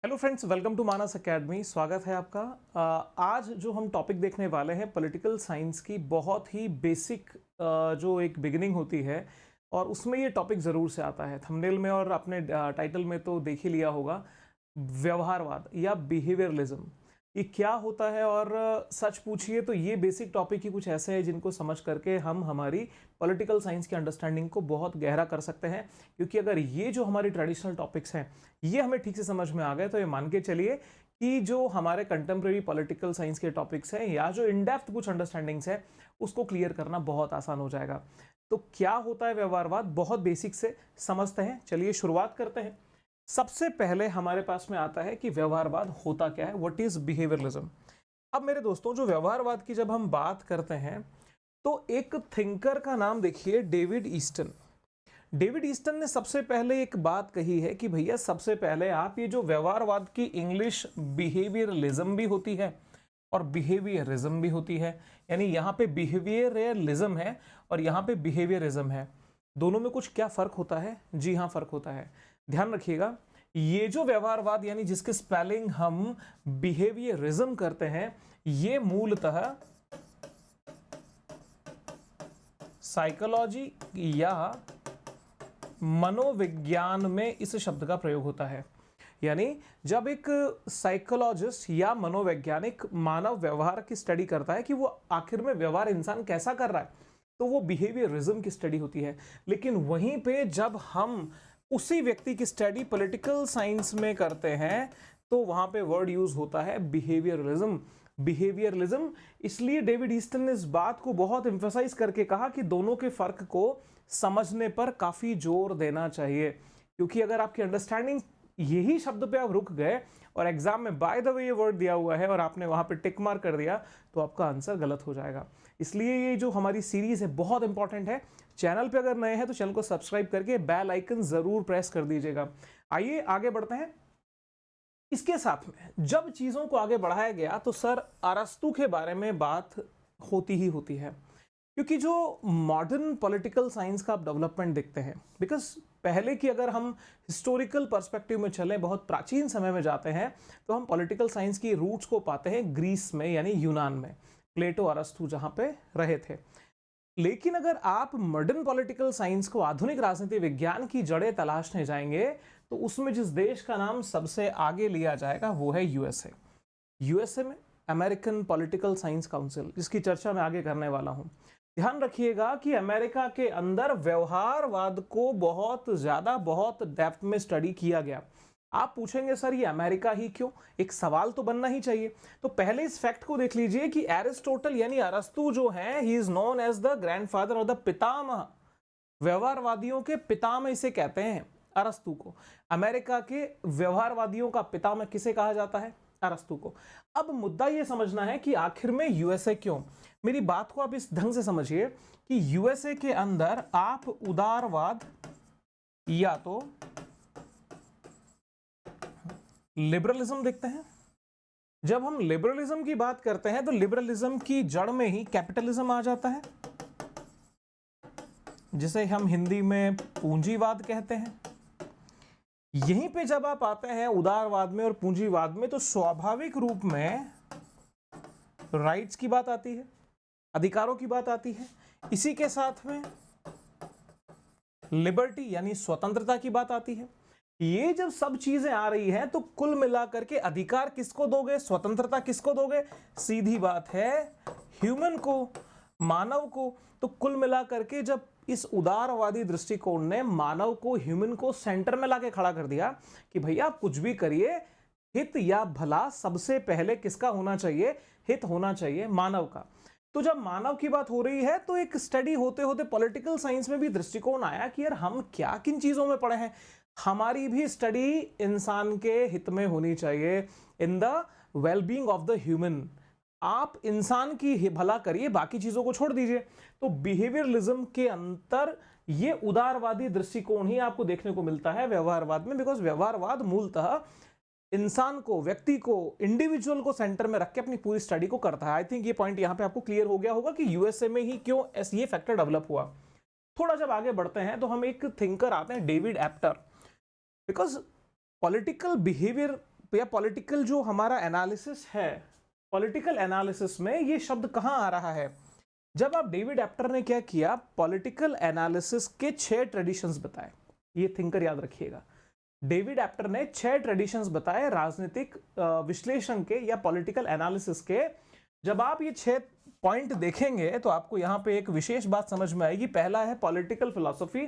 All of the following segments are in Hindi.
Hello friends, welcome to Manas academy. स्वागत है आपका। आज जो हम टॉपिक देखने वाले हैं पॉलिटिकल साइंस की बहुत ही बेसिक जो एक बिगिनिंग होती है और उसमें ये टॉपिक ज़रूर से आता है। थंबनेल में और अपने टाइटल में तो देख ही लिया होगा। व्यवहारवाद या बिहेवियरलिज्म ये क्या होता है और सच पूछिए तो ये बेसिक टॉपिक ही कुछ ऐसे हैं जिनको समझ करके हम हमारी पॉलिटिकल साइंस की अंडरस्टैंडिंग को बहुत गहरा कर सकते हैं। क्योंकि अगर ये जो हमारी ट्रेडिशनल टॉपिक्स हैं ये हमें ठीक से समझ में आ गए तो ये मान के चलिए कि जो हमारे कंटेम्प्रेरी पॉलिटिकल साइंस के टॉपिक्स हैं या जो इन डेप्थ कुछ अंडरस्टैंडिंग्स है उसको क्लियर करना बहुत आसान हो जाएगा। तो क्या होता है व्यवहारवाद, बहुत बेसिक से समझते हैं। चलिए शुरुआत करते हैं। सबसे पहले हमारे पास में आता है कि व्यवहारवाद होता क्या है, व्हाट इज बिहेवियरलिज्म। अब मेरे दोस्तों, जो व्यवहारवाद की जब हम बात करते हैं तो एक थिंकर का नाम देखिए, डेविड ईस्टन। डेविड ईस्टन ने सबसे पहले एक बात कही है कि भैया सबसे पहले आप ये जो व्यवहारवाद की इंग्लिश बिहेवियरलिज्म भी होती है और बिहेवियरिज्म भी होती है, यानी यहाँ पे बिहेवियरलिज्म है और यहाँ पे बिहेवियरिज्म है। दोनों में कुछ क्या फर्क होता है? जी हाँ, फर्क होता है। ध्यान रखिएगा, ये जो व्यवहारवाद यानी जिसके स्पेलिंग हम बिहेवियरिज्म करते हैं, ये मूलतः साइकोलॉजी या मनोविज्ञान में इस शब्द का प्रयोग होता है। यानी जब एक साइकोलॉजिस्ट या मनोवैज्ञानिक मानव व्यवहार की स्टडी करता है कि वो आखिर में व्यवहार इंसान कैसा कर रहा है, तो वो बिहेवियरिज्म की स्टडी होती है। लेकिन वहीं पे जब हम उसी व्यक्ति की स्टडी पॉलिटिकल साइंस में करते हैं तो वहां पे वर्ड यूज होता है बिहेवियरलिज्म। बिहेवियरलिज्म इसलिए डेविड ईस्टन ने इस बात को बहुत एम्फसाइज करके कहा कि दोनों के फर्क को समझने पर काफी जोर देना चाहिए। क्योंकि अगर आपकी अंडरस्टैंडिंग यही शब्द पे आप रुक गए और एग्जाम में बाय द वे ये वर्ड दिया हुआ है और आपने वहां पे टिक मार्क कर दिया तो आपका आंसर गलत हो जाएगा। इसलिए ये जो हमारी सीरीज है बहुत इंपॉर्टेंट है। चैनल पे अगर नए हैं तो चैनल को सब्सक्राइब करके बेल आइकन जरूर प्रेस कर दीजिएगा। आइए आगे बढ़ते हैं। इसके साथ में जब चीजों को आगे बढ़ाया गया तो सर अरस्तु के बारे में बात होती ही होती है। क्योंकि जो मॉडर्न पॉलिटिकल साइंस का आप डेवलपमेंट देखते हैं, बिकॉज पहले की अगर हम हिस्टोरिकल पर्सपेक्टिव में चलें, बहुत प्राचीन समय में जाते हैं तो हम पॉलिटिकल साइंस की रूट्स को पाते हैं ग्रीस में, यानी यूनान में, प्लेटो अरस्तु जहां पे रहे थे। लेकिन अगर आप मॉडर्न पॉलिटिकल साइंस को, आधुनिक राजनीति विज्ञान की जड़ें तलाशने जाएंगे तो उसमें जिस देश का नाम सबसे आगे लिया जाएगा वो है यूएसए। यूएसए में अमेरिकन पॉलिटिकल साइंस काउंसिल, जिसकी चर्चा मैं आगे करने वाला हूं। ध्यान रखिएगा कि अमेरिका के अंदर व्यवहारवाद को बहुत ज्यादा, बहुत डेप्थ में स्टडी किया गया। आप पूछेंगे सर ये अमेरिका ही क्यों? एक सवाल तो बनना ही चाहिए। तो पहले इस फैक्ट को देख लीजिए कि एरिस्टोटल यानी अरस्तु जो है, he is known as the grandfather और द पितामह। व्यवहारवादियों के पितामह इसे कहते हैं, अरस्तु को। अमेरिका के व्यवहारवादियों का पितामह किसे कहा जाता है? अरस्तु को। अब मुद्दा यह समझना है कि आखिर में यूएसए क्यों। मेरी बात को आप इस ढंग से समझिए कि यूएसए के अंदर आप उदारवाद या तो लिबरलिज्म देखते हैं। जब हम लिबरलिज्म की बात करते हैं तो लिबरलिज्म की जड़ में ही कैपिटलिज्म आ जाता है, जिसे हम हिंदी में पूंजीवाद कहते हैं। यहीं पे जब आप आते हैं उदारवाद में और पूंजीवाद में तो स्वाभाविक रूप में राइट्स की बात आती है, अधिकारों की बात आती है। इसी के साथ में लिबर्टी यानी स्वतंत्रता की बात आती है। ये जब सब चीजें आ रही हैं तो कुल मिलाकर के अधिकार किसको दोगे, स्वतंत्रता किसको दोगे? सीधी बात है, ह्यूमन को, मानव को। तो कुल मिलाकर के जब इस उदारवादी दृष्टिकोण ने मानव को, ह्यूमन को सेंटर में लाके खड़ा कर दिया कि भैया आप कुछ भी करिए, हित या भला सबसे पहले किसका होना चाहिए? हित होना चाहिए, मानव का। तो जब मानव की बात हो रही है तो एक स्टडी होते होते पॉलिटिकल साइंस में भी दृष्टिकोण आया कि यार हम क्या किन चीजों में पढ़े हैं, हमारी भी स्टडी इंसान के हित में होनी चाहिए, in the wellbeing of the human. आप इंसान की भला करिए, बाकी चीजों को छोड़ दीजिए। तो बिहेवियरलिज्म के अंतर ये उदारवादी दृष्टिकोण ही आपको देखने को मिलता है व्यवहारवाद में। बिकॉज व्यवहारवाद मूलतः इंसान को, व्यक्ति को, इंडिविजुअल को सेंटर में रख के अपनी पूरी स्टडी को करता है। आई थिंक ये पॉइंट यहां पे आपको क्लियर हो गया होगा कि यूएसए में ही क्यों ये फैक्टर डेवलप हुआ। थोड़ा जब आगे बढ़ते हैं तो हम एक थिंकर आते हैं, डेविड एप्टर। बिकॉज पॉलिटिकल बिहेवियर या पॉलिटिकल जो हमारा एनालिसिस है, पॉलिटिकल एनालिसिस में ये शब्द कहाँ आ रहा है? जब आप डेविड एप्टर ने क्या किया, पॉलिटिकल एनालिसिस के 6 ट्रेडिशंस बताए। ये थिंकर याद रखिएगा, डेविड एप्टर ने 6 ट्रेडिशंस बताए राजनीतिक विश्लेषण के या पॉलिटिकल एनालिसिस के। जब आप ये 6 पॉइंट देखेंगे तो आपको यहाँ पे एक विशेष बात समझ में आएगी। पहला है political philosophy,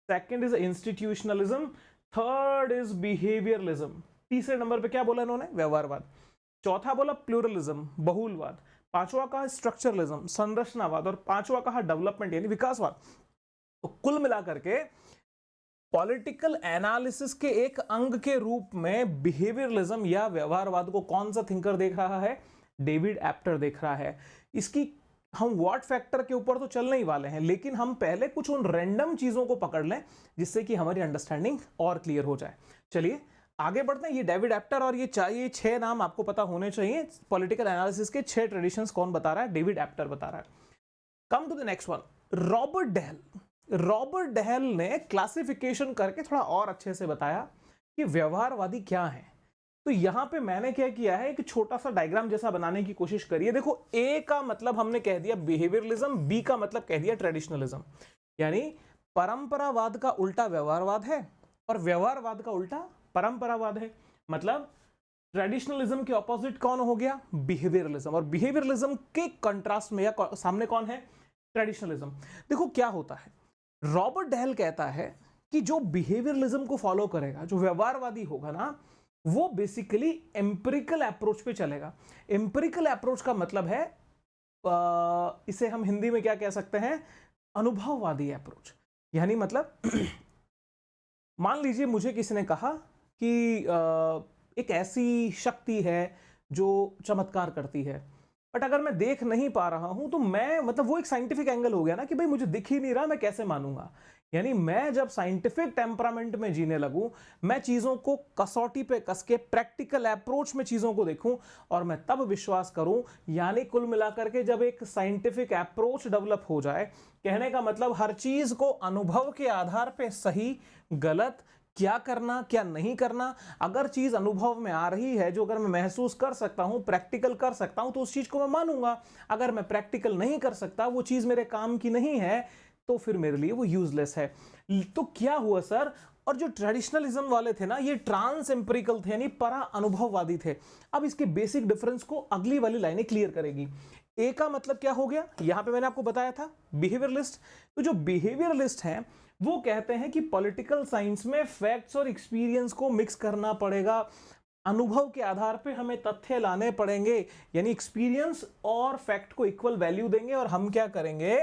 second is institutionalism, third is behaviourism, तीसरे नंबर पे क्या बोला इन्होंने? व्यवहारवाद। चौथा बोला प्लूरलिज्म, बहुलवाद। पांचवा कहा स्ट्रक्चरलिज्म, संरचनावाद। और पांचवा कहा डेवलपमेंट यानी विकासवाद। तो कुल मिलाकर के पॉलिटिकल एनालिसिस के एक अंग के रूप में बिहेवियरलिज्म या व्यवहारवाद को कौन सा थिंकर देख रहा है? डेविड एप्टर देख रहा है। इसकी हम व्हाट फैक्टर के ऊपर तो चलने ही वाले हैं, लेकिन हम पहले कुछ उन रैंडम चीजों को पकड़ लें जिससे कि हमारी अंडरस्टैंडिंग और क्लियर हो जाए। चलिए आगे बढ़ते हैं। ये डेविड एप्टर और ये 6 नाम आपको पता होने चाहिए। पॉलिटिकल एनालिसिस के 6 ट्रेडिशंस कौन बता रहा है? डेविड एप्टर बता रहा है। Come to the next one, Robert Dahl. Robert Dahl ने क्लासिफिकेशन करके थोड़ा और अच्छे से बताया कि व्यवहारवादी क्या है। तो यहां पे मैंने क्या किया है, एक छोटा सा डायग्राम जैसा बनाने की कोशिश करिए। देखो, ए का मतलब हमने कह दिया बिहेवियरलिज्म, बी का मतलब कह दिया ट्रेडिशनलिज्म, यानी परंपरावाद का उल्टा व्यवहारवाद है और व्यवहारवाद का उल्टा परंपरावाद है। मतलब ट्रेडिशनलिज्म के ऑपोजिट कौन हो गया? बिहेवियरलिज्म। और बिहेवियरलिज्म के कंट्रास्ट में या सामने कौन है? ट्रेडिशनलिज्म। देखो क्या होता है, रॉबर्ट डेहल कहता है कि जो बिहेवियरलिज्म को फॉलो करेगा, जो व्यवहारवादी होगा ना, वो बेसिकली एम्पिरिकल अप्रोच पे चलेगा। एम्पिरिकल अप्रोच का मतलब है इसे हम हिंदी में क्या कह सकते हैं? अनुभववादी अप्रोच। यानी मतलब मान लीजिए मुझे किसी ने कहा कि एक ऐसी शक्ति है जो चमत्कार करती है, बट अगर मैं देख नहीं पा रहा हूं तो मैं, मतलब वो एक साइंटिफिक एंगल हो गया ना कि भाई मुझे दिख ही नहीं रहा, मैं कैसे मानूंगा? यानी मैं जब साइंटिफिक टेम्परामेंट में जीने लगूं, मैं चीजों को कसौटी पे कस के प्रैक्टिकल अप्रोच में चीजों को देखूं और मैं तब विश्वास करूं। यानी कुल मिलाकर के जब एक साइंटिफिक अप्रोच डेवलप हो जाए, कहने का मतलब हर चीज को अनुभव के आधार पे सही गलत, क्या करना क्या नहीं करना, अगर चीज अनुभव में आ रही है, जो अगर मैं महसूस कर सकता हूं, प्रैक्टिकल कर सकता हूं, तो उस चीज को मैं मानूंगा। अगर मैं प्रैक्टिकल नहीं कर सकता, वो चीज मेरे काम की नहीं है, तो फिर मेरे लिए वो यूजलेस है। तो क्या हुआ सर? और जो ट्रेडिशनलिज्म वाले थे ना, ये ट्रांस एम्पिरिकल थे, यानी परा अनुभववादी थे। अब इसके बेसिक डिफरेंस को अगली वाली लाइनें क्लियर करेगी। ए का मतलब क्या हो गया? यहां पे मैंने आपको बताया था बिहेवियरलिस्ट। तो जो बिहेवियरलिस्ट हैं वो कहते हैं कि पॉलिटिकल साइंस में फैक्ट्स और एक्सपीरियंस को मिक्स करना पड़ेगा, अनुभव के आधार पे हमें तथ्य लाने पड़ेंगे, यानी एक्सपीरियंस और फैक्ट को इक्वल वैल्यू देंगे और हम क्या करेंगे?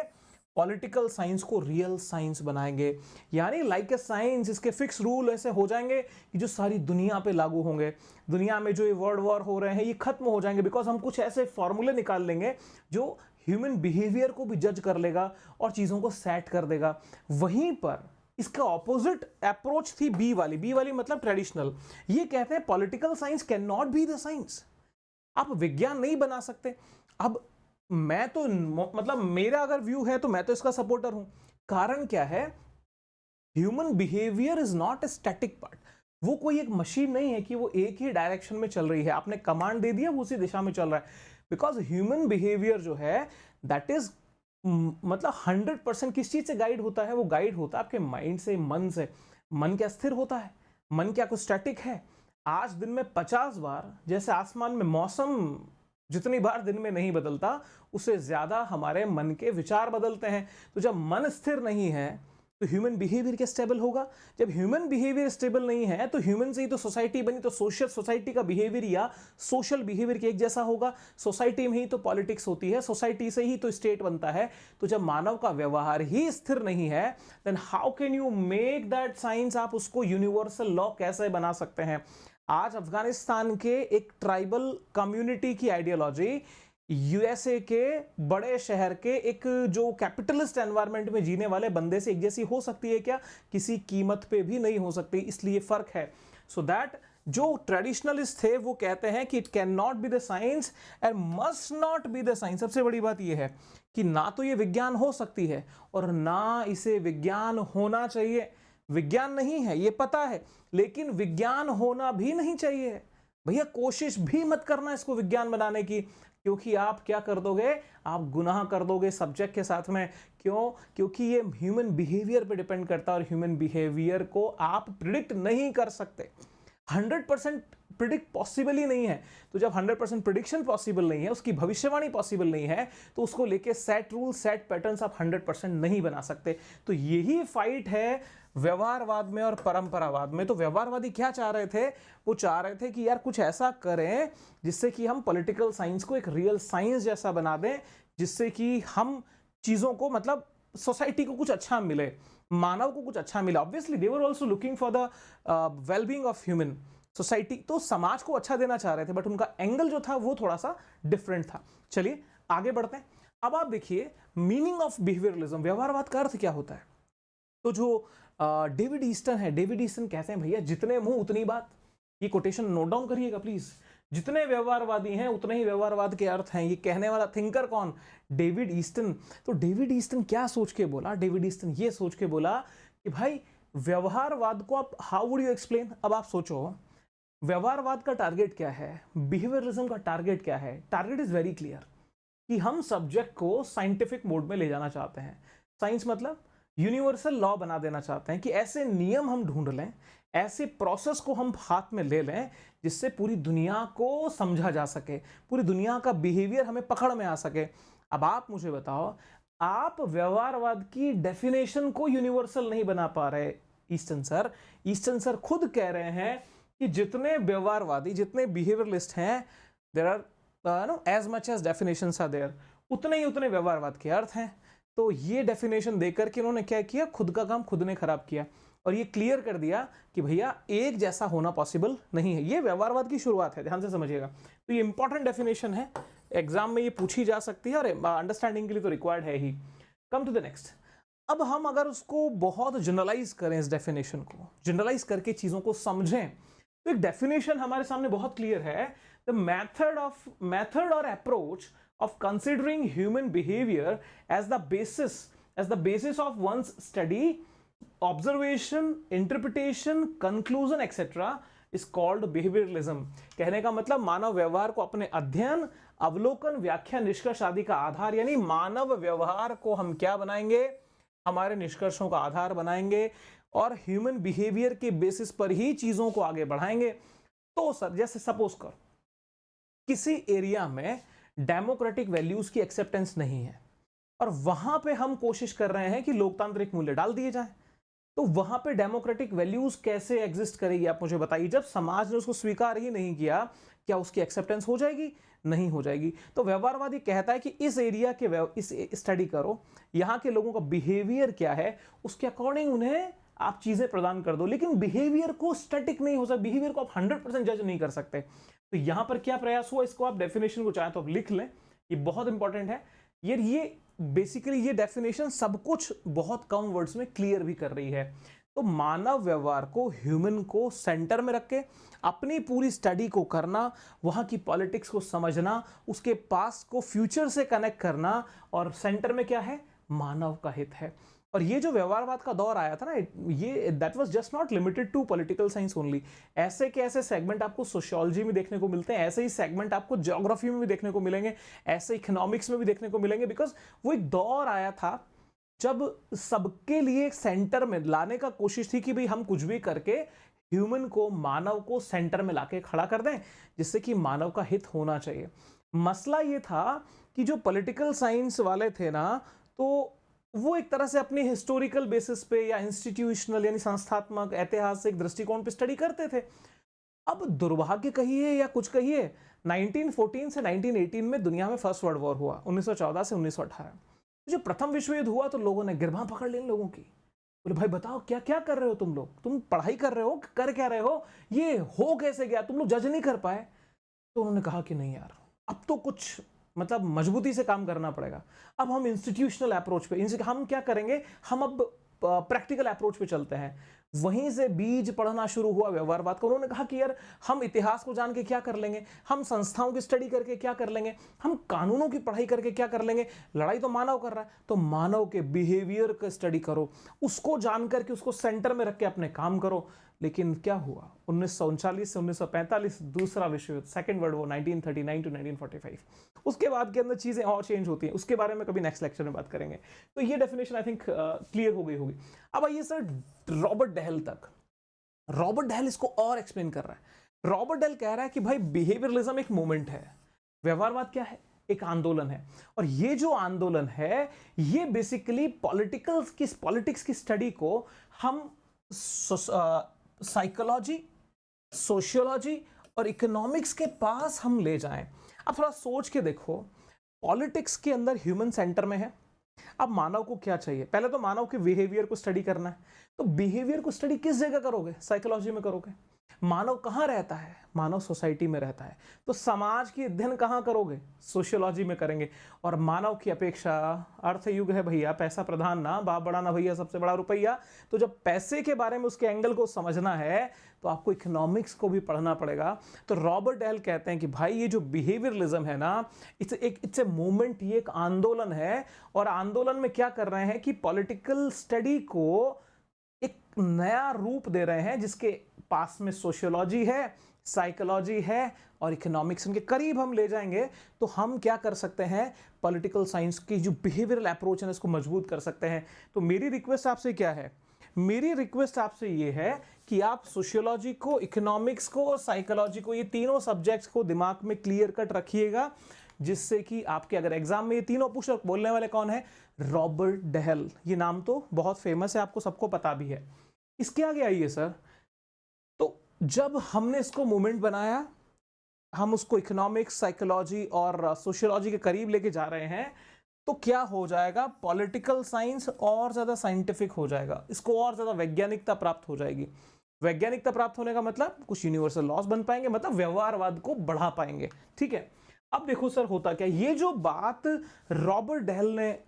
पॉलिटिकल साइंस को रियल साइंस बनाएंगे। यानी लाइक ए साइंस, इसके फिक्स रूल ऐसे हो जाएंगे कि जो सारी दुनिया पे लागू होंगे। दुनिया में जो ये वर्ल्ड वॉर हो रहे हैं ये खत्म हो जाएंगे, बिकॉज हम कुछ ऐसे फॉर्मूले निकाल लेंगे जो ह्यूमन बिहेवियर को भी जज कर लेगा और चीजों को सेट कर देगा। वहीं पर इसका ऑपोजिट अप्रोच थी बी वाली। बी वाली मतलब ट्रेडिशनल। ये कहते हैं political science can not be the science, आप विज्ञान नहीं बना सकते। अब मैं तो, मतलब मेरा अगर व्यू है तो मैं तो इसका सपोर्टर हूं। कारण क्या है? Human behaviour is not a static part. वो कोई एक मशीन नहीं है कि वो एक ही डायरेक्शन में चल रही है, आपने कमांड दे दिया वो उसी दिशा में चल रहा है। बिकॉज ह्यूमन बिहेवियर जो है दैट इज, मतलब 100% किस चीज से गाइड होता है? वो गाइड होता है आपके माइंड से, मन से। मन क्या स्थिर होता है? मन क्या कुछ स्टैटिक है? आज दिन में 50 बार, जैसे आसमान में मौसम जितनी बार दिन में नहीं बदलता, उससे ज्यादा हमारे मन के विचार बदलते हैं। तो जब मन स्थिर नहीं है तो ह्यूमन बिहेवियर क्या स्टेबल होगा? जब ह्यूमन बिहेवियर स्टेबल नहीं है तो ह्यूमन से ही तो सोसाइटी बनी, तो सोशल सोसाइटी का बिहेवियर या सोशल बिहेवियर के एक जैसा होगा। सोसाइटी में ही तो पॉलिटिक्स होती है, सोसाइटी से ही तो स्टेट बनता है। तो जब मानव का व्यवहार ही स्थिर नहीं है, then how can you make that science? आप उसको यूनिवर्सल लॉ कैसे बना सकते हैं? आज अफगानिस्तान के एक ट्राइबल कम्युनिटी की आइडियोलॉजी यूएसए के बड़े शहर के एक जो कैपिटलिस्ट एनवायरनमेंट में जीने वाले बंदे से एक जैसी हो सकती है क्या? किसी कीमत पे भी नहीं हो सकती। इसलिए फर्क है। सो दैट जो ट्रेडिशनलिस्ट थे वो कहते हैं कि it can not be the science and must not be the science. सबसे बड़ी बात यह है कि ना तो ये विज्ञान हो सकती है और ना इसे विज्ञान होना चाहिए। विज्ञान नहीं है ये पता है, लेकिन विज्ञान होना भी नहीं चाहिए। भैया कोशिश भी मत करना इसको विज्ञान बनाने की, क्योंकि आप क्या कर दोगे, आप गुनाह कर दोगे सब्जेक्ट के साथ में। क्यों? क्योंकि ये ह्यूमन बिहेवियर पे डिपेंड करता है और ह्यूमन बिहेवियर को आप प्रिडिक्ट नहीं कर सकते। 100% प्रिडिक्ट पॉसिबल ही नहीं है। तो जब 100% प्रिडिक्शन पॉसिबल नहीं है, उसकी भविष्यवाणी पॉसिबल नहीं है, तो उसको लेके सेट रूल सेट पैटर्न्स आप 100% नहीं बना सकते। तो यही फाइट है व्यवहारवाद में और परंपरावाद में। तो व्यवहारवादी क्या चाह रहे थे? वो चाह रहे थे कि यार कुछ ऐसा करें जिससे कि हम पॉलिटिकल साइंस को एक रियल साइंस जैसा बना दें, जिससे कि हम चीजों को, मतलब सोसाइटी को कुछ अच्छा मिले, मानव को कुछ अच्छा मिले। Obviously they were also looking for the wellbeing of human society, तो समाज को अच्छा देना चाह रहे थे, बट उनका एंगल जो था वो थोड़ा सा डिफरेंट था। चलिए आगे बढ़ते हैं। अब आप देखिए मीनिंग ऑफ बिहेवियरलिज्म, व्यवहारवाद का अर्थ क्या होता है। तो जो डेविड ईस्टन है, डेविड ईस्टन कहते हैं भैया जितने मुंह उतनी बात। ये कोटेशन नोट डाउन करिएगा प्लीज। जितने व्यवहारवादी हैं उतने ही व्यवहारवाद के अर्थ हैं। ये कहने वाला थिंकर कौन? David Easton. तो डेविड ईस्टन क्या सोच के बोला? डेविड ईस्टन ये सोच के बोला कि भाई व्यवहारवाद को आप हाउ वुड यू एक्सप्लेन। अब आप सोचो व्यवहारवाद का टारगेट क्या है, बिहेवियरलिज्म का टारगेट क्या है। टारगेट इज वेरी क्लियर कि हम सब्जेक्ट को साइंटिफिक मोड में ले जाना चाहते हैं। साइंस मतलब यूनिवर्सल लॉ बना देना चाहते हैं कि ऐसे नियम हम ढूंढ लें, ऐसे प्रोसेस को हम हाथ में ले लें जिससे पूरी दुनिया को समझा जा सके, पूरी दुनिया का बिहेवियर हमें पकड़ में आ सके। अब आप मुझे बताओ, आप व्यवहारवाद की डेफिनेशन को यूनिवर्सल नहीं बना पा रहे ईस्टन सर। ईस्टन सर खुद कह रहे हैं कि जितने व्यवहारवादी, जितने बिहेवियरलिस्ट हैं, there are as much as definitions are there, उतने व्यवहारवाद के अर्थ हैं। तो ये डेफिनेशन देकर के उन्होंने क्या किया, खुद का काम खुद ने खराब किया और ये क्लियर कर दिया कि भैया एक जैसा होना पॉसिबल नहीं है। ये व्यवहारवाद की शुरुआत है, ध्यान से समझिएगा। तो ये इंपॉर्टेंट डेफिनेशन है, एग्जाम में ये पूछी जा सकती है और अंडरस्टैंडिंग के लिए तो रिक्वायर्ड है ही। Come to the next. अब हम अगर उसको बहुत जनरलाइज करें, इस डेफिनेशन को जनरलाइज करके चीजों को समझें, तो एक डेफिनेशन हमारे सामने बहुत क्लियर है। द मेथड और approach of considering human behavior as the basis of one's study, observation, interpretation, conclusion etc. is called behavioralism। कहने का मतलब मानव व्यवहार को अपने अध्ययन, अवलोकन, व्याख्या, निष्कर्ष आदि का आधार, यानी मानव व्यवहार को हम क्या बनाएंगे, हमारे निष्कर्षों का आधार बनाएंगे और ह्यूमन बिहेवियर के बेसिस पर ही चीजों को आगे बढ़ाएंगे। तो सर जैसे सपोज कर किसी एरिया में डेमोक्रेटिक वैल्यूज की एक्सेप्टेंस नहीं है और वहां पे हम कोशिश कर रहे हैं कि लोकतांत्रिक मूल्य डाल दिए जाएं, तो वहां पे डेमोक्रेटिक वैल्यूज कैसे एग्जिस्ट करेगी, आप मुझे बताइए। जब समाज ने उसको स्वीकार ही नहीं किया, क्या उसकी एक्सेप्टेंस हो जाएगी? नहीं हो जाएगी। तो व्यवहारवादी कहता है कि इस एरिया के इस स्टडी करो, यहाँ के लोगों का बिहेवियर क्या है, उसके अकॉर्डिंग उन्हें आप चीजें प्रदान कर दो। लेकिन बिहेवियर को स्टैटिक नहीं हो सकता, बिहेवियर को आप 100% जज नहीं कर सकते। तो यहां पर क्या प्रयास हुआ, इसको आप डेफिनेशन को चाहें तो आप लिख लें, ये बहुत इंपॉर्टेंट है। ये बेसिकली ये डेफिनेशन सब कुछ बहुत कम वर्ड्स में क्लियर भी कर रही है। तो मानव व्यवहार को, ह्यूमन को सेंटर में रख के अपनी पूरी स्टडी को करना, वहां की पॉलिटिक्स को समझना, उसके पास्ट को फ्यूचर से कनेक्ट करना, और सेंटर में क्या है, मानव का हित है। और ये जो व्यवहारवाद का दौर आया था ना, ये that was just not limited to political science only. ऐसे के ऐसे सेगमेंट आपको सोशियोलॉजी में देखने को मिलते हैं, ऐसे ही सेगमेंट आपको ज्योग्राफी में भी देखने को मिलेंगे, ऐसे इकोनॉमिक्स में भी देखने को मिलेंगे। बिकॉज वो एक दौर आया था जब सबके लिए सेंटर में लाने का कोशिश थी कि भाई हम कुछ भी करके ह्यूमन को, मानव को सेंटर में लाके खड़ा कर दें, जिससे कि मानव का हित होना चाहिए। मसला ये था कि जो पॉलिटिकल साइंस वाले थे ना, तो वो एक तरह से अपनी हिस्टोरिकल बेसिस पे या इंस्टीट्यूशनल यानी संस्थात्मक ऐतिहासिक दृष्टिकोण पे स्टडी करते थे। अब दुर्भाग्य कहिए या कुछ कहिए, 1914 से 1918 में दुनिया में फर्स्ट वर्ल्ड वॉर हुआ, 1914 से 1918। जो प्रथम विश्व युद्ध हुआ तो लोगों ने गिरबां पकड़ ली इन लोगों की। बोले भाई बताओ क्या क्या कर रहे हो तुम लोग, तुम पढ़ाई कर रहे हो, कर क्या रहे हो, ये हो कैसे गया, तुम लोग जज नहीं कर पाए। तो उन्होंने कहा कि नहीं यार, अब तो कुछ मतलब मजबूती से काम करना पड़ेगा। अब हम इंस्टीट्यूशनल अप्रोच पे, इनसे हम क्या करेंगे, हम अब प्रैक्टिकल अप्रोच पे चलते हैं। वहीं से बीज पढ़ना शुरू हुआ व्यवहारवाद का। उन्होंने कहा कि यार हम इतिहास को जान के क्या कर लेंगे, हम संस्थाओं की स्टडी करके क्या कर लेंगे, हम कानूनों की पढ़ाई करके क्या कर लेंगे, लड़ाई तो मानव कर रहा है, तो मानव के बिहेवियर का स्टडी करो, उसको जान करके उसको सेंटर में रख के अपने काम करो। लेकिन क्या हुआ 1939 से 1945 दूसरा विश्व युद्ध, सेकेंड वर्ल्ड वॉर 1939 टू 1945, उसके बाद के अंदर चीजें और चेंज होती हैं, उसके बारे में कभी नेक्स्ट लेक्चर में बात करेंगे। तो ये डेफिनेशन आई थिंक क्लियर हो गई होगी। अब आइए सर रॉबर्ट डहल तक। रॉबर्ट डहल इसको और एक्सप्लेन कर रहा है। रॉबर्ट डहल कह रहा है कि भाई बिहेवियरलिज्म एक मूवमेंट है, व्यवहारवाद क्या है, एक आंदोलन है, और ये जो आंदोलन है ये बेसिकली पॉलिटिक्स की स्टडी को हम साइकोलॉजी, सोशियोलॉजी और इकोनॉमिक्स के पास हम ले जाएं। अब थोड़ा सोच के देखो, पॉलिटिक्स के अंदर ह्यूमन सेंटर में है। अब मानव को क्या चाहिए, पहले तो मानव के बिहेवियर को स्टडी करना है। तो बिहेवियर को स्टडी किस जगह करोगे, साइकोलॉजी में करोगे। मानव कहाँ रहता है, मानव सोसाइटी में रहता है, तो समाज की अध्ययन कहाँ करोगे, सोशियोलॉजी में करेंगे। और मानव की अपेक्षा, अर्थ युग है भैया, पैसा प्रधान ना, बाप बड़ा ना भैया, सबसे बड़ा रुपया। तो जब पैसे के बारे में उसके एंगल को समझना है तो आपको इकोनॉमिक्स को भी पढ़ना पड़ेगा। तो रॉबर्ट डहल कहते हैं कि भाई ये जो बिहेवियरलिज्म है ना, इट्स ए मूवमेंट, ये एक आंदोलन है। और आंदोलन में क्या कर रहे हैं कि पॉलिटिकल स्टडी को एक नया रूप दे रहे हैं, जिसके पास में सोशियोलॉजी है, साइकोलॉजी है और इकोनॉमिक्स उनके करीब हम ले जाएंगे। तो हम क्या कर सकते हैं, पॉलिटिकल साइंस की जो बिहेवियरल अप्रोच है इसको मजबूत कर सकते हैं। तो मेरी रिक्वेस्ट आपसे क्या है, मेरी रिक्वेस्ट आपसे ये है कि आप सोशियोलॉजी को, इकोनॉमिक्स को और साइकोलॉजी को, ये तीनों सब्जेक्ट्स को दिमाग में क्लियर कट रखिएगा, जिससे कि आपके अगर एग्जाम में ये तीनों पूछे, बोलने वाले कौन है, रॉबर्ट डहल। ये नाम तो बहुत फेमस है, आपको सबको पता भी है। इसके आगे आइए सर। तो जब हमने इसको मूवमेंट बनाया, हम उसको इकोनॉमिक्स, साइकोलॉजी और सोशियोलॉजी के करीब लेके जा रहे हैं, तो क्या हो जाएगा, पॉलिटिकल साइंस और ज्यादा साइंटिफिक हो जाएगा, इसको और ज्यादा वैज्ञानिकता प्राप्त हो जाएगी। वैज्ञानिकता प्राप्त होने का मतलब कुछ यूनिवर्सल लॉस बन पाएंगे, मतलब व्यवहारवाद को बढ़ा पाएंगे। ठीक है, अब देखो सर होता क्या, ये जो बात रॉबर्ट डहल ने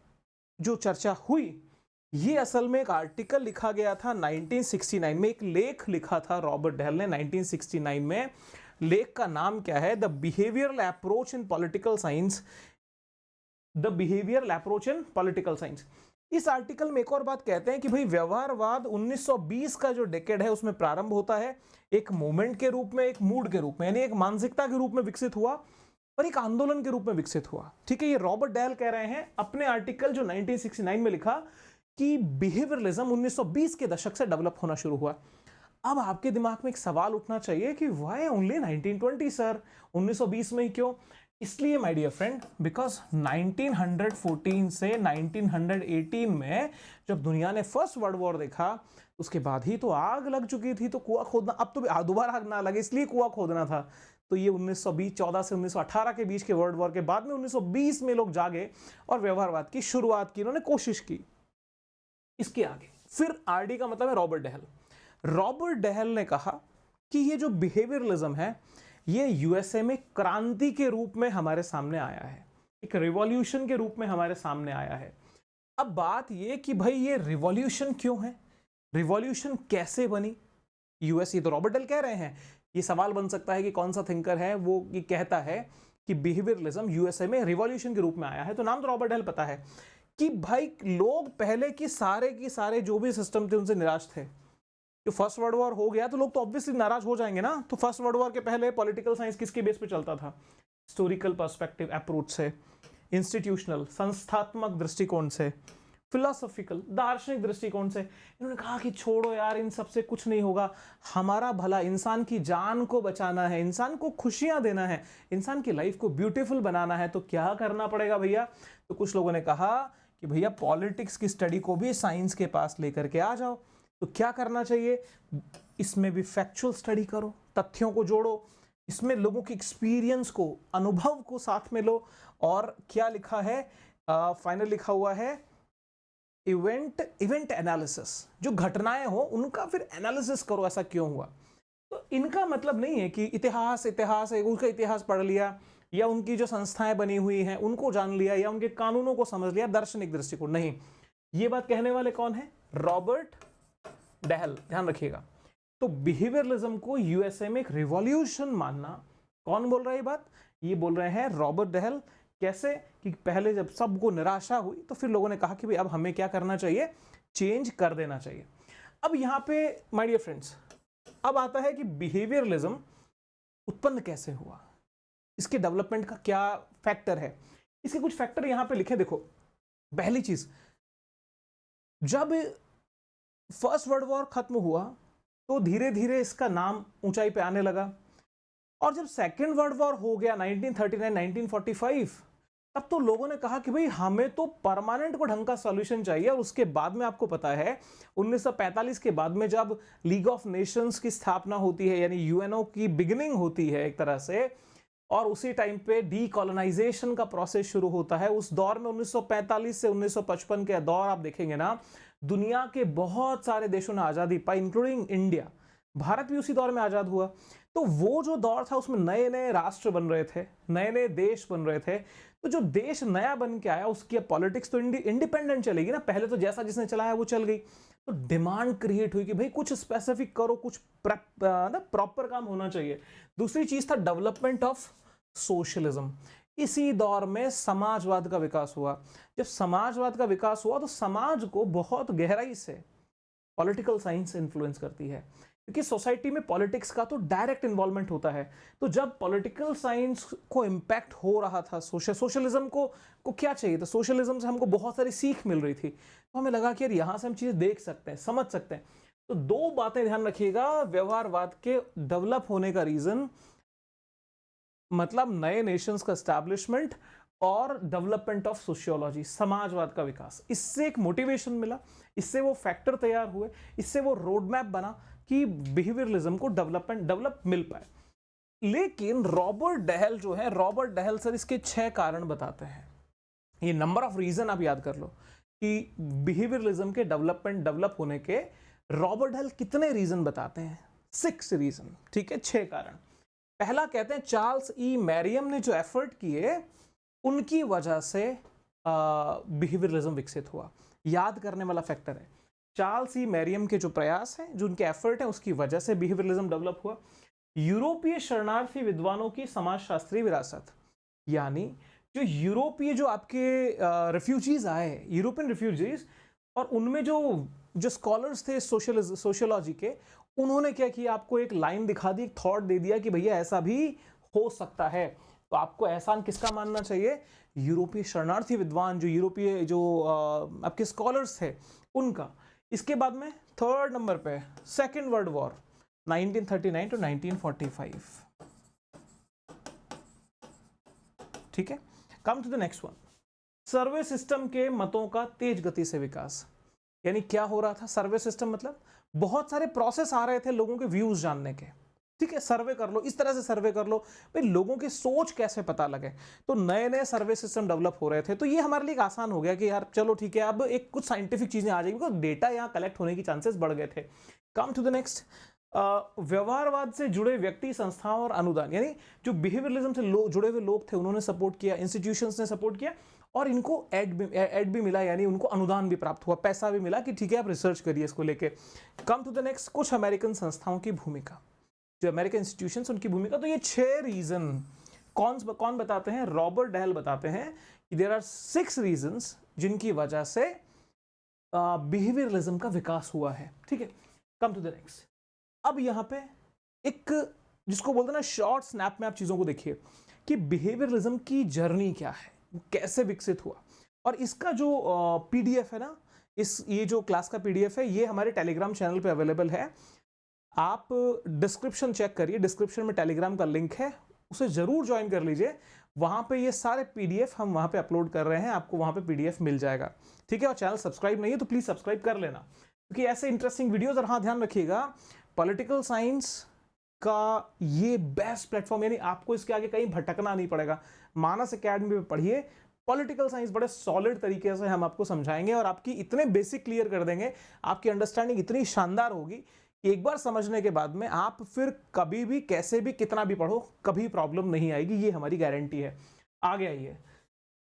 जो चर्चा हुई, ये असल में एक आर्टिकल लिखा गया था 1969 में, एक लेख लिखा था रॉबर्ट डहल ने 1969 में। लेख का नाम क्या है, the behavioural approach in political science, the behavioural approach in political science. इस आर्टिकल में एक और बात कहते हैं कि भाई व्यवहारवाद 1920 का जो डेकेड है उसमें प्रारंभ होता है, एक मूवमेंट के रूप में, एक मूड के रूप में, यानी एक मानसिकता के रूप में विकसित हुआ और एक आंदोलन के रूप में विकसित हुआ। ठीक है, ये रॉबर्ट डहल कह रहे हैं अपने आर्टिकल जो 1969 में लिखा कि बिहेवियरलिज्म 1920 के दशक से डेवलप होना शुरू हुआ। अब आपके दिमाग में एक सवाल उठना चाहिए कि व्हाई ओनली 1920 सर, 1920 में ही क्यों? इसलिए माय डियर फ्रेंड, बिकॉज 1914 से 1918 में जब दुनिया ने फर्स्ट वर्ल्ड वॉर देखा, उसके बाद ही तो आग लग चुकी थी। तो कुआं खोदना, अब तो दोबारा आग ना लगे इसलिए कुआं खोदना था। तो ये 1920 14 से 1918 के बीच के वर्ल्ड वॉर के बाद में 1920 में लोग जागे और व्यवहारवाद की शुरुआत की, उन्होंने कोशिश की। इसके आगे फिर आरडी का मतलब है रॉबर्ट डहल। रॉबर्ट डहल ने कहा कि ये जो बिहेवियरलिज्म है ये यूएसए में क्रांति के रूप में हमारे सामने आया है, एक रिवॉल्यूशन के रूप में हमारे सामने आया है। अब बात ये कि भाई ये रिवॉल्यूशन क्यों है, रिवॉल्यूशन कैसे बनी यूएस, ये तो रॉबर्ट डहल कह रहे हैं। ये सवाल बन सकता है कि कौन सा थिंकर है वो ये कहता है कि बिहेवियरलिज्म यूएसए में रिवॉल्यूशन के रूप में आया है। तो नाम तो रॉबर्ट डहल पता है कि भाई लोग पहले की सारे जो भी सिस्टम थे उनसे निराश थे। जो फर्स्ट वर्ल्ड वॉर हो गया तो लोग तो ऑब्वियसली नाराज हो जाएंगे ना। तो फर्स्ट वर्ल्ड वॉर के पहले पॉलिटिकल साइंस किसके बेस पे चलता था, हिस्टोरिकल पर्सपेक्टिव अप्रोच से, इंस्टीट्यूशनल संस्थात्मक दृष्टिकोण से, फिलोसॉफिकल दार्शनिक दृष्टिकोण से। इन्होंने कहा कि छोड़ो यार, इन सबसे कुछ नहीं होगा, हमारा भला, इंसान की जान को बचाना है, इंसान को खुशियां देना है, इंसान की लाइफ को ब्यूटीफुल बनाना है, तो क्या करना पड़ेगा भैया। तो कुछ लोगों ने कहा कि भैया पॉलिटिक्स की स्टडी को भी साइंस के पास लेकर के आ जाओ। तो क्या करना चाहिए, इसमें भी फैक्चुअल स्टडी करो, तथ्यों को जोड़ो, इसमें लोगों के एक्सपीरियंस को, अनुभव को साथ में लो। और क्या लिखा है, फाइनल लिखा हुआ है इवेंट एनालिसिस, जो घटनाएं हो उनका फिर एनालिसिस करो, ऐसा क्यों हुआ। तो इनका मतलब नहीं है कि इतिहास है उनका इतिहास पढ़ लिया, या उनकी जो संस्थाएं बनी हुई हैं उनको जान लिया, या उनके कानूनों को समझ लिया, दार्शनिक दृष्टिकोण नहीं। ये बात कहने वाले कौन है, रॉबर्ट डहल, ध्यान रखिएगा। तो बिहेवियरलिज्म को यूएसए में एक रिवॉल्यूशन मानना, कौन बोल रहा है ये बात, ये बोल रहे हैं रॉबर्ट डहल। कैसे कि पहले जब सबको निराशा हुई तो फिर लोगों ने कहा कि भाई अब हमें क्या करना चाहिए, चेंज कर देना चाहिए। अब यहां पे माय डियर फ्रेंड्स, अब आता है कि बिहेवियरलिज्म उत्पन्न कैसे हुआ, इसके डेवलपमेंट का क्या फैक्टर है। इसके कुछ फैक्टर यहां पे लिखे, देखो। पहली चीज, जब फर्स्ट वर्ल्ड वॉर खत्म हुआ तो धीरे धीरे इसका नाम ऊंचाई पे आने लगा, और जब सेकेंड वर्ल्ड वॉर हो गया 1939 1945, तब तो लोगों ने कहा कि भाई हमें तो परमानेंट को ढंग का सॉल्यूशन चाहिए। और उसके बाद में आपको पता है 1945 के बाद में जब लीग ऑफ नेशंस की स्थापना होती है, यानी यूएनओ की बिगिनिंग होती है एक तरह से, और उसी टाइम पे डीकॉलोनाइजेशन का प्रोसेस शुरू होता है। उस दौर में 1945 से 1955 के दौर आप देखेंगे ना, दुनिया के बहुत सारे देशों ने आजादी पाई, इंक्लूडिंग इंडिया। भारत भी उसी दौर में आजाद हुआ। तो वो जो दौर था उसमें नए नए राष्ट्र बन रहे थे, नए नए देश बन रहे थे। तो जो देश नया बन के आया उसकी पॉलिटिक्स तो इंडिपेंडेंट चलेगी ना, पहले तो जैसा जिसने चलाया वो चल गई। तो डिमांड क्रिएट हुई कि भाई कुछ स्पेसिफिक करो, कुछ प्रॉपर काम होना चाहिए। दूसरी चीज था डेवलपमेंट ऑफ सोशलिज्म। इसी दौर में समाजवाद का विकास हुआ। जब समाजवाद का विकास हुआ तो समाज को बहुत गहराई से पॉलिटिकल साइंस इन्फ्लुएंस करती है, क्योंकि सोसाइटी में पॉलिटिक्स का तो डायरेक्ट इन्वॉल्वमेंट होता है। तो जब पॉलिटिकल साइंस को इम्पैक्ट हो रहा था, सोशलिज्म को क्या चाहिए, तो सोशलिज्म से हमको बहुत सारी सीख मिल रही थी। तो हमें लगा कि यार यहाँ से हम चीज़ें देख सकते हैं, समझ सकते हैं। तो दो बातें ध्यान रखिएगा व्यवहारवाद के डेवलप होने का रीजन, मतलब नए नेशंस का एस्टैब्लिशमेंट और डेवलपमेंट ऑफ सोशियोलॉजी, समाजवाद का विकास। इससे एक मोटिवेशन मिला, इससे वो फैक्टर तैयार हुए, इससे वो रोड मैप बना कि बिहेवियरलिज्म को डेवलप मिल पाए। लेकिन रॉबर्ट डहल जो है, रॉबर्ट डहल सर इसके 6 कारण बताते हैं। ये नंबर ऑफ रीजन आप याद कर लो कि बिहेवियरलिज्म के डेवलप होने के रॉबर्ट डहल कितने रीजन बताते हैं, 6 रीजन, ठीक है, 6 कारण। पहला कहते हैं चार्ल्स ई मैरियम ने जो एफर्ट किए उनकी वजह से बिहेवियरलिज्म विकसित हुआ। याद करने वाला फैक्टर है, चार्ल्स ई मैरियम के जो प्रयास हैं, जो उनके एफर्ट हैं, उसकी वजह से बिहेवियरलिज्म डेवलप हुआ। यूरोपीय शरणार्थी विद्वानों की समाजशास्त्रीय विरासत, यानी जो यूरोपीय जो आपके रेफ्यूजीज आए, यूरोपियन रेफ्यूजीज, और उनमें जो स्कॉलर्स थे सोशियोलॉजी के, उन्होंने क्या किया, आपको एक लाइन दिखा दी, एक थॉट दे दिया कि भैया ऐसा भी हो सकता है। तो आपको एहसान किसका मानना चाहिए, यूरोपीय शरणार्थी विद्वान, जो यूरोपीय जो आपके स्कॉलर्स थे उनका। इसके बाद में थर्ड नंबर पे सेकेंड वर्ल्ड वॉर 1939 टू 1945, ठीक है। Come to the next one, survey system के मतों का तेज गति से विकास। यानी क्या हो रहा था, सर्वे सिस्टम मतलब बहुत सारे प्रोसेस आ रहे थे लोगों के व्यूज जानने के, ठीक है। सर्वे कर लो, इस तरह से सर्वे कर लो भाई लोगों की सोच कैसे पता लगे। तो नए नए सर्वे सिस्टम डेवलप हो रहे थे। तो ये हमारे लिए आसान हो गया कि यार चलो ठीक है, अब एक कुछ साइंटिफिक चीजें आ जाएगी, बिकॉज डेटा यहाँ कलेक्ट होने की चांसेस बढ़ गए थे। कम टू द नेक्स्ट, व्यवहारवाद से जुड़े व्यक्ति, संस्थाओं और अनुदान, यानी जो बिहेवियरलिज्म से जुड़े हुए लोग थे उन्होंने सपोर्ट किया, इंस्टीट्यूशंस ने सपोर्ट किया, और इनको एड भी मिला, यानी उनको अनुदान भी प्राप्त हुआ, पैसा भी मिला कि ठीक है आप रिसर्च करिए इसको लेके। कम टू द नेक्स्ट, कुछ अमेरिकन संस्थाओं की भूमिका, जो अमेरिकन इंस्टीट्यूशंस उनकी भूमिका। तो ये 6 रीजन कौन बताते हैं, रॉबर्ट डहल बताते हैं कि देयर आर 6 रीजंस जिनकी वजह से बिहेवियरलिज्म का विकास हुआ है, ठीक है। कम टू द नेक्स्ट, अब यहाँ पे एक जिसको बोलते हैं ना शॉर्ट स्नैप में आप चीजों को देखिए कि बिहेवियरलिज्म की जर्नी क्या है, कैसे विकसित हुआ। और इसका जो पीडीएफ है ना, ये जो क्लास का पीडीएफ है, ये हमारे टेलीग्राम चैनल पे अवेलेबल है। आप डिस्क्रिप्शन चेक करिए, डिस्क्रिप्शन में टेलीग्राम का लिंक है, उसे जरूर ज्वाइन कर लीजिए। वहां पे ये सारे पीडीएफ हम वहां पे अपलोड कर रहे हैं, आपको वहां पे पीडीएफ मिल जाएगा, ठीक है। और चैनल सब्सक्राइब नहीं है तो प्लीज सब्सक्राइब कर लेना, क्योंकि ऐसे इंटरेस्टिंग वीडियोस। और हाँ, ध्यान रखिएगा पॉलिटिकल साइंस का ये बेस्ट प्लेटफॉर्म, यानी आपको इसके आगे कहीं भटकना नहीं पड़ेगा। मानस एकेडमी में पढ़िए, पॉलिटिकल साइंस बड़े सॉलिड तरीके से हम आपको समझाएंगे और आपकी इतने बेसिक क्लियर कर देंगे, आपकी अंडरस्टैंडिंग इतनी शानदार होगी कि एक बार समझने के बाद में आप फिर कभी भी कैसे भी कितना भी पढ़ो कभी प्रॉब्लम नहीं आएगी, ये हमारी गारंटी है। आगे आइए,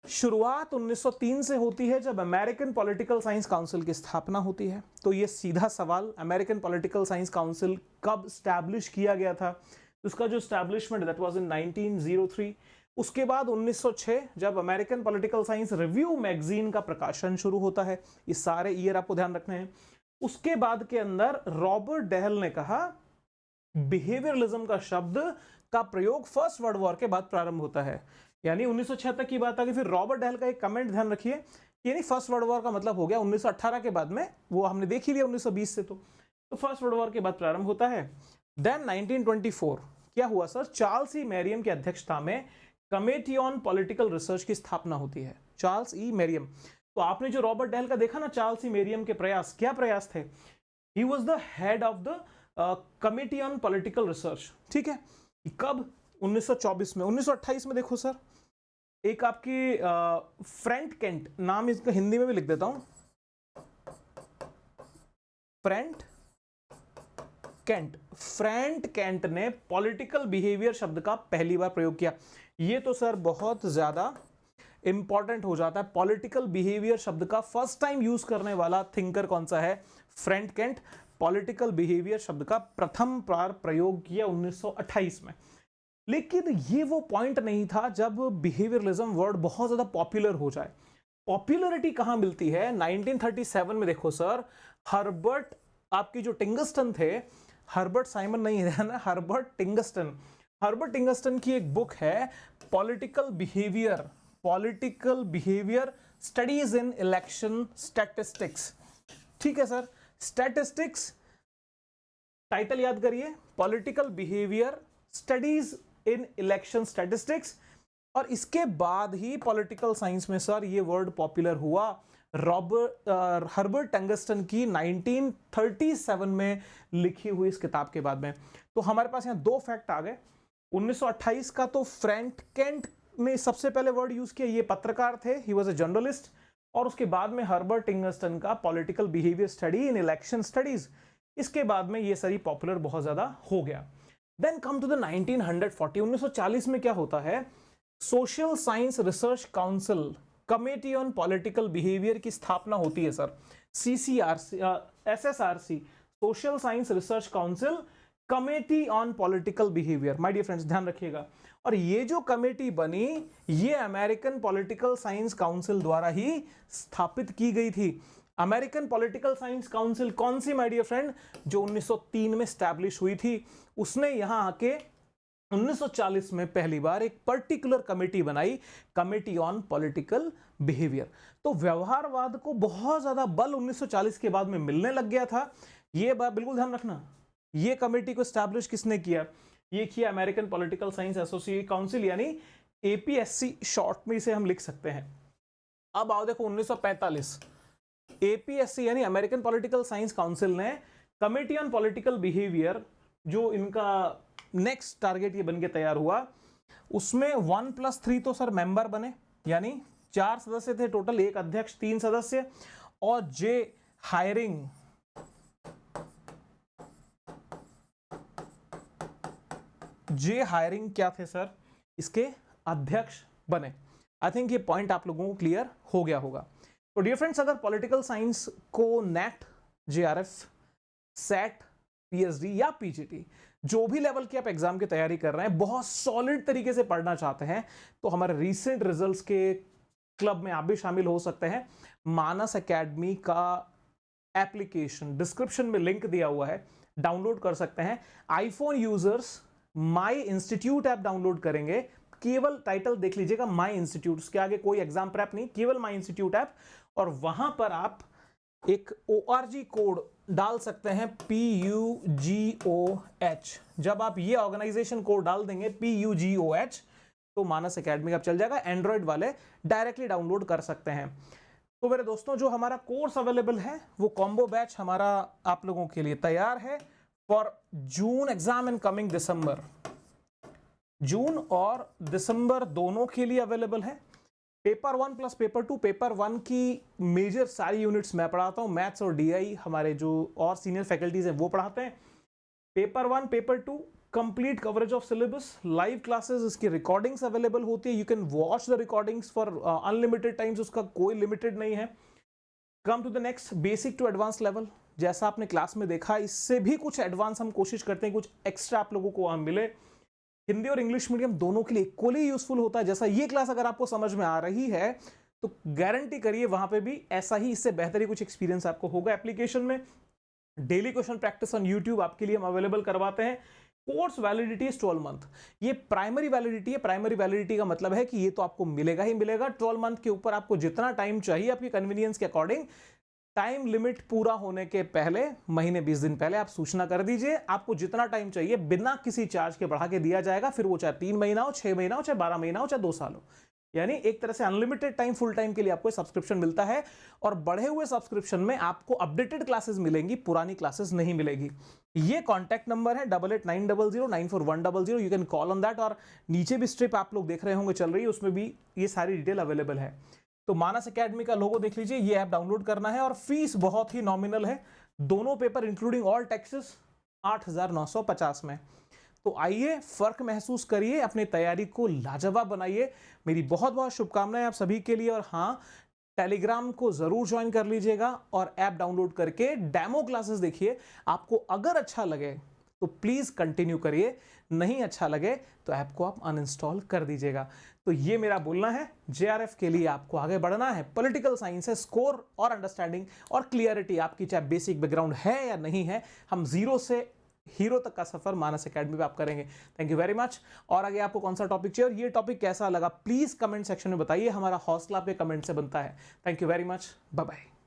शुरुआत 1903 से होती है जब अमेरिकन पॉलिटिकल साइंस काउंसिल की स्थापना होती है। तो ये सीधा सवाल, अमेरिकन पॉलिटिकल साइंस काउंसिल कब स्टैब्लिश किया गया था, उसका जो स्टैब्लिशमेंट दैट वाज इन 1903। उसके बाद 1906 जब American political science review magazine का प्रकाशन शुरू होता है। ये सारे ईयर आपको ध्यान रखने हैं। उसके बाद के अंदर रॉबर्ट डहल ने कहा बिहेवियरलिज्म का शब्द का प्रयोग फर्स्ट वर्ल्ड वॉर के बाद प्रारंभ होता है। यानी 1976 की बात आ गई। फिर रॉबर्ट डेल का एक कमेंट ध्यान रखिए कि यानी फर्स्ट वर्ल्ड वॉर का मतलब हो गया 1918 के बाद में, वो हमने देख ही लिया 1920 से, तो फर्स्ट वर्ल्ड वॉर के बाद प्रारंभ होता है। देन 1924 क्या हुआ सर, चार्ल्स ई मैरियम की अध्यक्षता में कमेटी ऑन पॉलिटिकल रिसर्च की स्थापना होती है। चार्ल्स ई मैरियम, तो आपने जो रॉबर्ट डेल का देखा ना, चार्ल्स ई मैरियम के प्रयास, क्या प्रयास थे, he was the head of the committee on political research. ठीक है, कब, 1924 में। 1928 में देखो सर, एक आपकी फ्रैंक केंट, नाम इसका हिंदी में भी लिख देता हूं, फ्रैंक केंट ने पॉलिटिकल बिहेवियर शब्द का पहली बार प्रयोग किया। ये तो सर बहुत ज्यादा इंपॉर्टेंट हो जाता है। पॉलिटिकल बिहेवियर शब्द का फर्स्ट टाइम यूज करने वाला थिंकर कौन सा है, फ्रैंक केंट। पॉलिटिकल बिहेवियर शब्द का प्रथम बार प्रयोग किया 1928 में। लेकिन ये वो पॉइंट नहीं था जब बिहेवियरलिज्म वर्ड बहुत ज्यादा पॉपुलर हो जाए। पॉपुलरिटी कहां मिलती है, 1937 में देखो सर, हर्बर्ट, आपकी जो टिंगस्टन थे, हर्बर्ट साइमन नहीं है ना, हर्बर्ट टिंगस्टन की एक बुक है political behaviour studies in election statistics. ठीक है सर, स्टैटिस्टिक्स टाइटल याद करिए, political behaviour studies in election statistics. और इसके बाद ही पॉलिटिकल साइंस में सर ये वर्ड पॉपुलर हुआ हर्बर्ट टंगस्टन की 1937 में लिखी हुई इस किताब के बाद में। तो हमारे पास यहाँ दो फैक्ट आ गए। 1928 का तो फ्रैंक केंट ने सबसे पहले वर्ड यूज किया, ये पत्रकार थे, ही वॉज अ जर्नलिस्ट। और उसके बाद में हर्बर्ट टिंगस्टन का political behaviour study in election studies, इसके बाद में ये सारी पॉपुलर बहुत ज्यादा हो गया। देन कम टू द 1940, 1940 में क्या होता है, social science research council committee on political behaviour की स्थापना होती है sir. CCRC, SSRC, social science research council committee on political behaviour. My dear friends ध्यान रखिएगा, और ये जो कमेटी बनी, ये अमेरिकन पॉलिटिकल साइंस काउंसिल द्वारा ही स्थापित की गई थी। अमेरिकन पॉलिटिकल साइंस काउंसिल कौन सी माय डियर फ्रेंड, जो 1903 में स्टैब्लिश हुई थी। उसने यहां आके 1940 में पहली बार एक पर्टिकुलर कमेटी बनाई, कमेटी ऑन पॉलिटिकल बिहेवियर। तो व्यवहारवाद को बहुत ज्यादा बल 1940 के बाद में मिलने लग गया था। ये बात बिल्कुल ध्यान रखना, ये कमेटी को स्टैब्लिश किसने किया, ये किया American political science associate council, यानी APSC शॉर्ट में इसे हम लिख सकते हैं। अब आओ देखो 1945, APSC यानी अमेरिकन पॉलिटिकल साइंस काउंसिल ने कमेटी ऑन पॉलिटिकल बिहेवियर, जो इनका नेक्स्ट टारगेट ये बन के तैयार हुआ, उसमें 1+3 तो सर मेंबर बने, यानी 4 सदस्य थे टोटल, एक अध्यक्ष 3 सदस्य, और जे हायरिंग क्या थे सर, इसके अध्यक्ष बने। आई थिंक ये पॉइंट आप लोगों को क्लियर हो गया होगा। तो डियर फ्रेंड्स, अगर पॉलिटिकल साइंस को नेट, JRF, सेट, PhD या PGT, जो भी लेवल की आप एग्जाम की तैयारी कर रहे हैं, बहुत सॉलिड तरीके से पढ़ना चाहते हैं, तो हमारे रीसेंट रिजल्ट्स के क्लब में आप भी शामिल हो सकते हैं। मानस एकेडमी का एप्लीकेशन डिस्क्रिप्शन में लिंक दिया हुआ है, डाउनलोड कर सकते हैं। आईफोन यूजर्स माई इंस्टीट्यूट ऐप डाउनलोड करेंगे, केवल टाइटल देख लीजिएगा माई इंस्टीट्यूट, उसके आगे कोई एग्जाम प्रेप नहीं, केवल माई इंस्टीट्यूट ऐप, और वहां पर आप एक ORG कोड डाल सकते हैं, PUGOH। जब आप ये ऑर्गेनाइजेशन कोड डाल देंगे PUGOH, तो मानस एकेडमी का चल जाएगा। एंड्रॉइड वाले डायरेक्टली डाउनलोड कर सकते हैं। तो मेरे दोस्तों, जो हमारा कोर्स अवेलेबल है, वो कॉम्बो बैच हमारा आप लोगों के लिए तैयार है for June exam and coming December. जून और दिसंबर दोनों के लिए अवेलेबल है। पेपर 1 प्लस पेपर 2, पेपर 1 की मेजर सारी यूनिट्स मैं पढ़ाता हूँ, मैथ्स और DI हमारे जो और सीनियर फैकल्टीज हैं वो पढ़ाते हैं। Paper 1, paper 2 complete coverage of syllabus, live classes, इसकी रिकॉर्डिंग्स अवेलेबल होती है। You can watch the recordings for unlimited times, उसका कोई लिमिटेड नहीं है। Come to the next, basic to advance level, जैसा आपने क्लास में देखा, इससे भी कुछ एडवांस हम कोशिश करते हैं, कुछ एक्स्ट्रा आप लोगों को मिले। हिंदी और इंग्लिश मीडियम दोनों के लिए इक्वली यूजफुल होता है। जैसा ये क्लास अगर आपको समझ में आ रही है, तो गारंटी करिए वहां पे भी ऐसा ही, इससे बेहतर ही कुछ एक्सपीरियंस आपको होगा। एप्लीकेशन में daily question practice on YouTube आपके लिए हम अवेलेबल करवाते हैं। Course validity is 12 month. ये प्राइमरी वैलिडिटी है। प्राइमरी वैलिडिटी का मतलब है कि ये तो आपको मिलेगा ही मिलेगा। 12 मंथ के ऊपर आपको जितना टाइम चाहिए आपकी कन्वीनियंस के अकॉर्डिंग, टाइम लिमिट पूरा होने के पहले महीने 20 दिन पहले आप सूचना कर दीजिए। आपको जितना टाइम चाहिए बिना किसी चार्ज के बढ़ा के दिया जाएगा, फिर वो चाहे 3 महीना हो, 6 महीना हो, चाहे 12 महीना हो, चाहे 2 साल हो। यानी एक तरह से अनलिमिटेड टाइम, फुल टाइम के लिए आपको सब्सक्रिप्शन मिलता है। और बढ़े हुए सब्सक्रिप्शन में आपको अपडेटेड क्लासेस मिलेंगी, पुरानी क्लासेस नहीं मिलेगी। ये कॉन्टैक्ट नंबर है 8890094100, you can call on that. और नीचे भी स्ट्रिप आप लोग देख रहे होंगे चल रही है, उसमें भी ये सारी डिटेल अवेलेबल है। तो मानस एकेडमी का लोगो देख लीजिए, ये ऐप डाउनलोड करना है और फीस बहुत ही नॉमिनल है। दोनों पेपर इंक्लूडिंग ऑल टैक्सेस 8,950 में। तो आइए, फर्क महसूस करिए, अपनी तैयारी को लाजवाब बनाइए। मेरी बहुत बहुत शुभकामनाएं आप सभी के लिए। और हाँ, टेलीग्राम को जरूर ज्वाइन कर लीजिएगा और ऐप डाउनलोड करके डेमो क्लासेस देखिए। आपको अगर अच्छा लगे तो प्लीज कंटिन्यू करिए, नहीं अच्छा लगे तो ऐप को आप अनइंस्टॉल कर दीजिएगा। तो ये मेरा बोलना है। जेआरएफ के लिए आपको आगे बढ़ना है, पॉलिटिकल साइंस है, स्कोर और अंडरस्टैंडिंग और क्लियरिटी आपकी चाहे बेसिक बैकग्राउंड है या नहीं है, हम जीरो से हीरो तक का सफर मानस एकेडमी पे आप करेंगे। Thank you very much. और आगे आपको कौन सा टॉपिक चाहिए और ये टॉपिक कैसा लगा, प्लीज कमेंट सेक्शन में बताइए। हमारा हौसला आपके कमेंट से बनता है। Thank you very much. Bye bye.